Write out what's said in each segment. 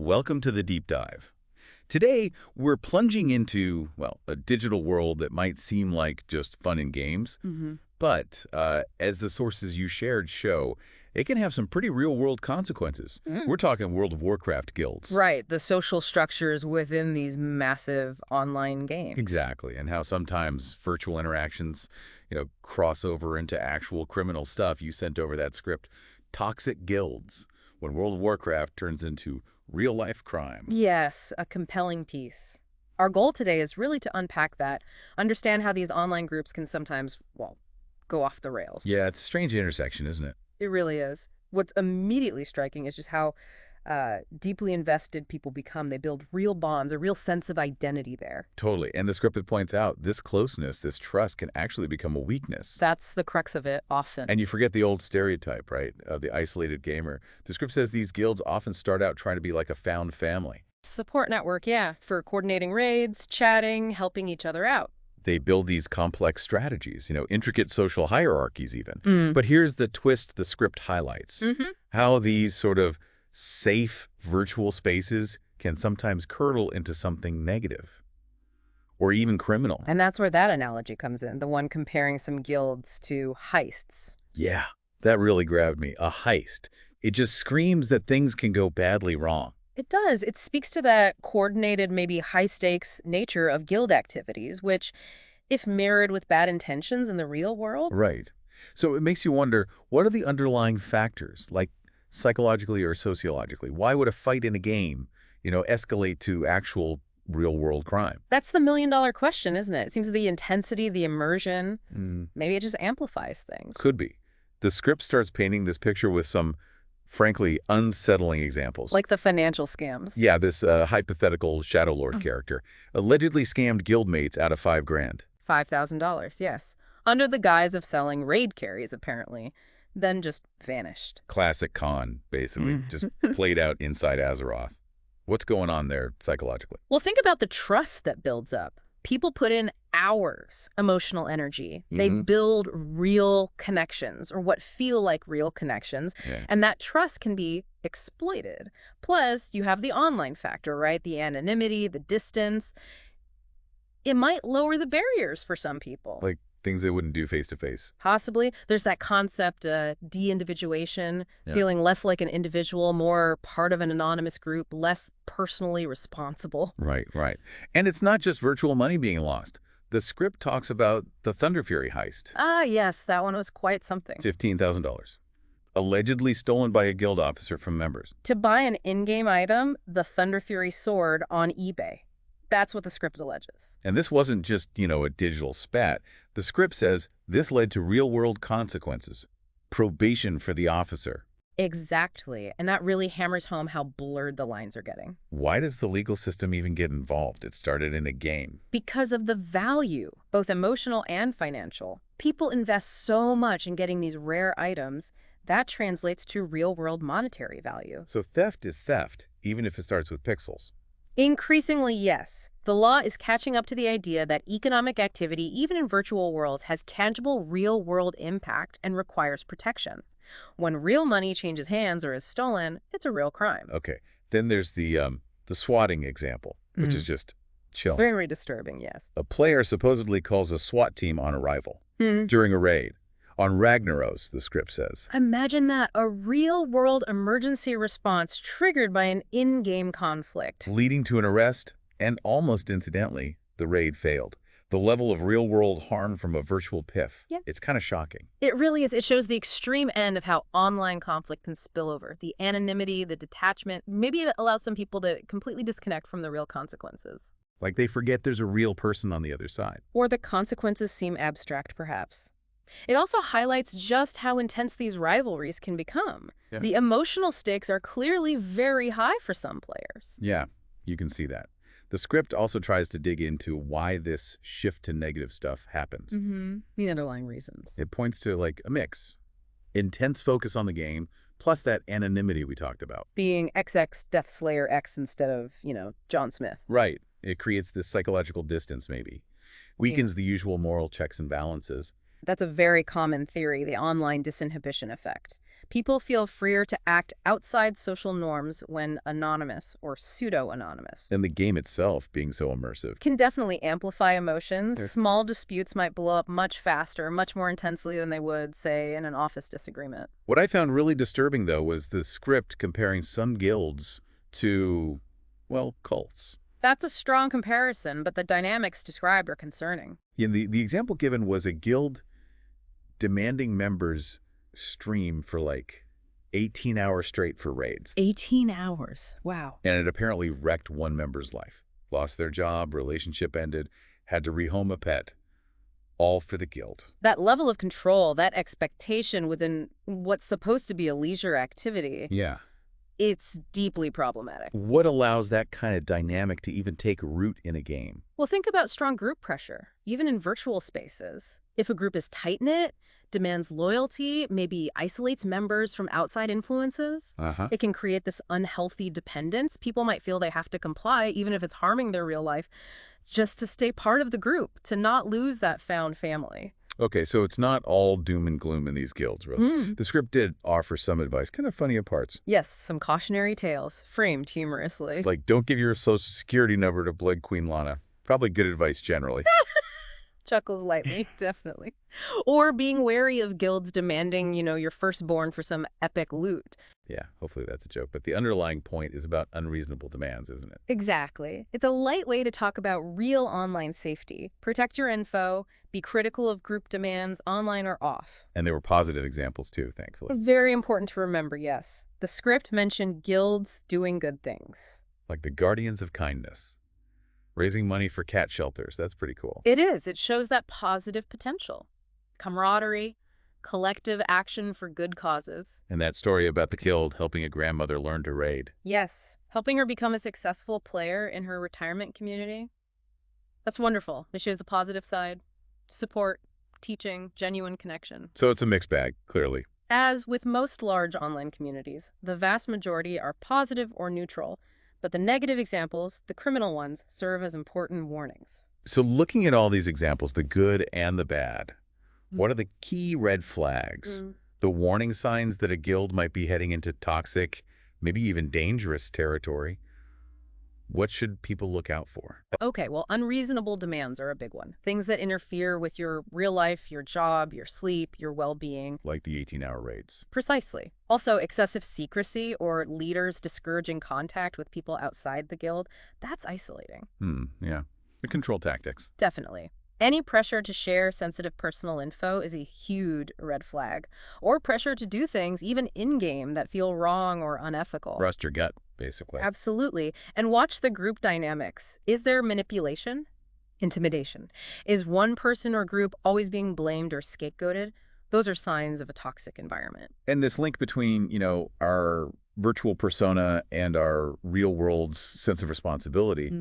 Welcome to the deep dive. Today, we're plunging into, well, a digital world that might seem like just fun and games, Hmm. but as the sources you shared show, it can have some pretty real-world consequences. Mm. We're talking World of Warcraft guilds. Right, the social structures within these massive online games. Exactly, and how sometimes virtual interactions, cross over into actual criminal stuff. You sent over that script. Toxic guilds, when World of Warcraft turns into real-life crime. Yes, a compelling piece. Our goal today is really to unpack that, understand how these online groups can sometimes, well, go off the rails. Yeah, it's a strange intersection, isn't it? It really is. What's immediately striking is just how deeply invested people become. They build real bonds, a real sense of identity there. Totally. And the script points out this closeness, this trust can actually become a weakness. That's the crux of it, often. And you forget the old stereotype, right, of the isolated gamer. The script says these guilds often start out trying to be like a found family. Support network, yeah, for coordinating raids, chatting, helping each other out. They build these complex strategies, intricate social hierarchies even. Mm. But here's the twist the script highlights. Mm-hmm. How these sort of safe virtual spaces can sometimes curdle into something negative or even criminal. And that's where that analogy comes in, the one comparing some guilds to heists. Yeah, that really grabbed me. A heist. It just screams that things can go badly wrong. It does. It speaks to that coordinated, maybe high-stakes nature of guild activities, which, if mirrored with bad intentions in the real world... Right. So it makes you wonder, what are the underlying factors, like psychologically or sociologically? Why would a fight in a game, escalate to actual real-world crime? That's the million-dollar question, isn't it? It seems the intensity, the immersion, maybe it just amplifies things. Could be. The script starts painting this picture with some, frankly, unsettling examples. Like the financial scams. Yeah, this hypothetical Shadow Lord character allegedly scammed guildmates out of $5,000. $5,000, yes. Under the guise of selling raid carries, apparently. Then just vanished. Classic con, basically. Just played out inside Azeroth. What's going on there psychologically? Well, think about the trust that builds up. People put in hours, emotional energy. They build real connections, or what feel like real connections, and that trust can be exploited. Plus, you have the online factor, right? The anonymity, the distance. It might lower the barriers for some people. Like things they wouldn't do face-to-face. Possibly. There's that concept, de-individuation, feeling less like an individual, more part of an anonymous group, less personally responsible. Right, right. And it's not just virtual money being lost. The script talks about the Thunderfury Heist. Ah, yes, that one was quite something. $15,000. Allegedly stolen by a guild officer from members. To buy an in-game item, the Thunderfury sword on eBay. That's what the script alleges. And this wasn't just, a digital spat. The script says this led to real-world consequences. Probation for the officer. Exactly. And that really hammers home how blurred the lines are getting. Why does the legal system even get involved? It started in a game. Because of the value, both emotional and financial. People invest so much in getting these rare items, that translates to real-world monetary value. So theft is theft, even if it starts with pixels. Increasingly, yes. The law is catching up to the idea that economic activity, even in virtual worlds, has tangible real-world impact and requires protection. When real money changes hands or is stolen, it's a real crime. Okay. Then there's the swatting example, which is just chill. It's very disturbing, yes. A player supposedly calls a SWAT team on arrival during a raid. On Ragnaros, the script says. Imagine that, a real-world emergency response triggered by an in-game conflict. Leading to an arrest, and almost incidentally, the raid failed. The level of real-world harm from a virtual piff. Yeah. It's kind of shocking. It really is. It shows the extreme end of how online conflict can spill over. The anonymity, the detachment. Maybe it allows some people to completely disconnect from the real consequences. Like they forget there's a real person on the other side. Or the consequences seem abstract, perhaps. It also highlights just how intense these rivalries can become. Yeah. The emotional stakes are clearly very high for some players. Yeah, you can see that. The script also tries to dig into why this shift to negative stuff happens. The underlying reasons. It points to like a mix. Intense focus on the game, plus that anonymity we talked about. Being XX Deathslayer X instead of, John Smith. Right. It creates this psychological distance, maybe. Weakens the usual moral checks and balances. That's a very common theory, the online disinhibition effect. People feel freer to act outside social norms when anonymous or pseudo-anonymous. And the game itself being so immersive. Can definitely amplify emotions. Small disputes might blow up much faster, much more intensely than they would, say, in an office disagreement. What I found really disturbing, though, was the script comparing some guilds to, well, cults. That's a strong comparison, but the dynamics described are concerning. Yeah, the example given was a guild demanding members stream for like 18 hours straight for raids. 18 hours. Wow. And it apparently wrecked one member's life. Lost their job, relationship ended, had to rehome a pet. All for the guild. That level of control, that expectation within what's supposed to be a leisure activity. Yeah. It's deeply problematic. What allows that kind of dynamic to even take root in a game? Well, think about strong group pressure, even in virtual spaces. If a group is tight-knit, demands loyalty, maybe isolates members from outside influences, it can create this unhealthy dependence. People might feel they have to comply, even if it's harming their real life, just to stay part of the group, to not lose that found family. Okay, so it's not all doom and gloom in these guilds, really. The script did offer some advice, kind of funny at parts. Yes, some cautionary tales, framed humorously. Like, don't give your social security number to Blood Queen Lana. Probably good advice generally. Chuckles lightly, definitely. Or being wary of guilds demanding, your firstborn for some epic loot. Yeah, hopefully that's a joke. But the underlying point is about unreasonable demands, isn't it? Exactly. It's a light way to talk about real online safety. Protect your info, be critical of group demands, online or off. And there were positive examples too, thankfully. Very important to remember, yes. The script mentioned guilds doing good things. Like the Guardians of Kindness. Raising money for cat shelters. That's pretty cool. It is. It shows that positive potential. Camaraderie, collective action for good causes. And that story about the guild helping a grandmother learn to raid. Yes. Helping her become a successful player in her retirement community. That's wonderful. It shows the positive side. Support, teaching, genuine connection. So it's a mixed bag, clearly. As with most large online communities, the vast majority are positive or neutral. But the negative examples, the criminal ones, serve as important warnings. So looking at all these examples, the good and the bad, what are the key red flags? The warning signs that a guild might be heading into toxic, maybe even dangerous territory? What should people look out for? Okay, well, unreasonable demands are a big one. Things that interfere with your real life, your job, your sleep, your well-being. Like the 18-hour raids. Precisely. Also, excessive secrecy or leaders discouraging contact with people outside the guild, that's isolating. Yeah. The control tactics. Definitely. Any pressure to share sensitive personal info is a huge red flag. Or pressure to do things, even in-game, that feel wrong or unethical. Trust your gut, basically. Absolutely. And watch the group dynamics. Is there manipulation? Intimidation. Is one person or group always being blamed or scapegoated? Those are signs of a toxic environment. And this link between, our virtual persona and our real world's sense of responsibility,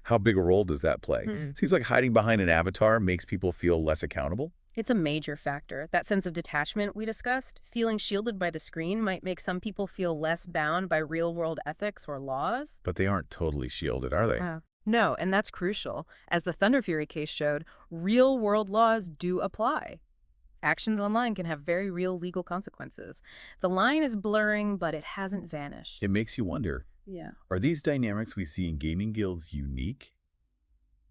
how big a role does that play? Seems like hiding behind an avatar makes people feel less accountable. It's a major factor. That sense of detachment we discussed, feeling shielded by the screen, might make some people feel less bound by real-world ethics or laws. But they aren't totally shielded, are they? No, and that's crucial. As the Thunderfury case showed, real-world laws do apply. Actions online can have very real legal consequences. The line is blurring, but it hasn't vanished. It makes you wonder, are these dynamics we see in gaming guilds unique?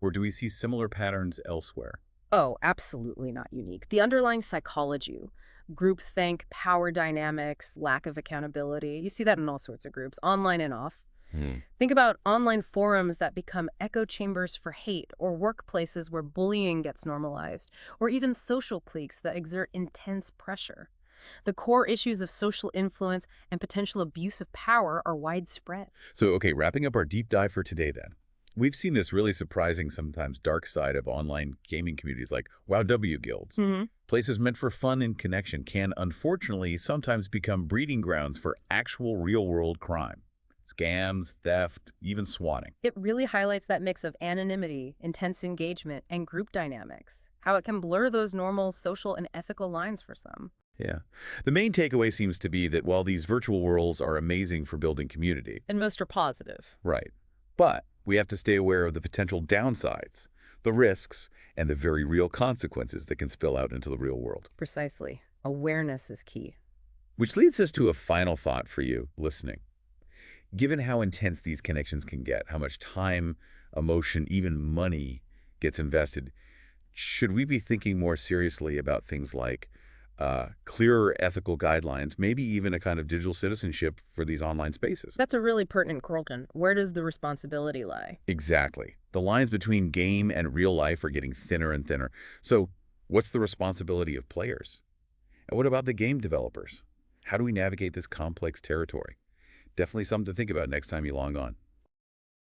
Or do we see similar patterns elsewhere? Oh, absolutely not unique. The underlying psychology, groupthink, power dynamics, lack of accountability, you see that in all sorts of groups, online and off. Think about online forums that become echo chambers for hate, or workplaces where bullying gets normalized, or even social cliques that exert intense pressure. The core issues of social influence and potential abuse of power are widespread. So, okay, wrapping up our deep dive for today then. We've seen this really surprising, sometimes dark side of online gaming communities like WowW guilds. Places meant for fun and connection can, unfortunately, sometimes become breeding grounds for actual real-world crime. Scams, theft, even swatting. It really highlights that mix of anonymity, intense engagement, and group dynamics, how it can blur those normal social and ethical lines for some. Yeah. The main takeaway seems to be that while these virtual worlds are amazing for building community. And most are positive. Right. But we have to stay aware of the potential downsides, the risks, and the very real consequences that can spill out into the real world. Precisely. Awareness is key. Which leads us to a final thought for you listening. Given how intense these connections can get, how much time, emotion, even money gets invested, should we be thinking more seriously about things like clearer ethical guidelines, maybe even a kind of digital citizenship for these online spaces? That's a really pertinent question. Where does the responsibility lie? Exactly. The lines between game and real life are getting thinner and thinner. So what's the responsibility of players? And what about the game developers? How do we navigate this complex territory? Definitely something to think about next time you log on.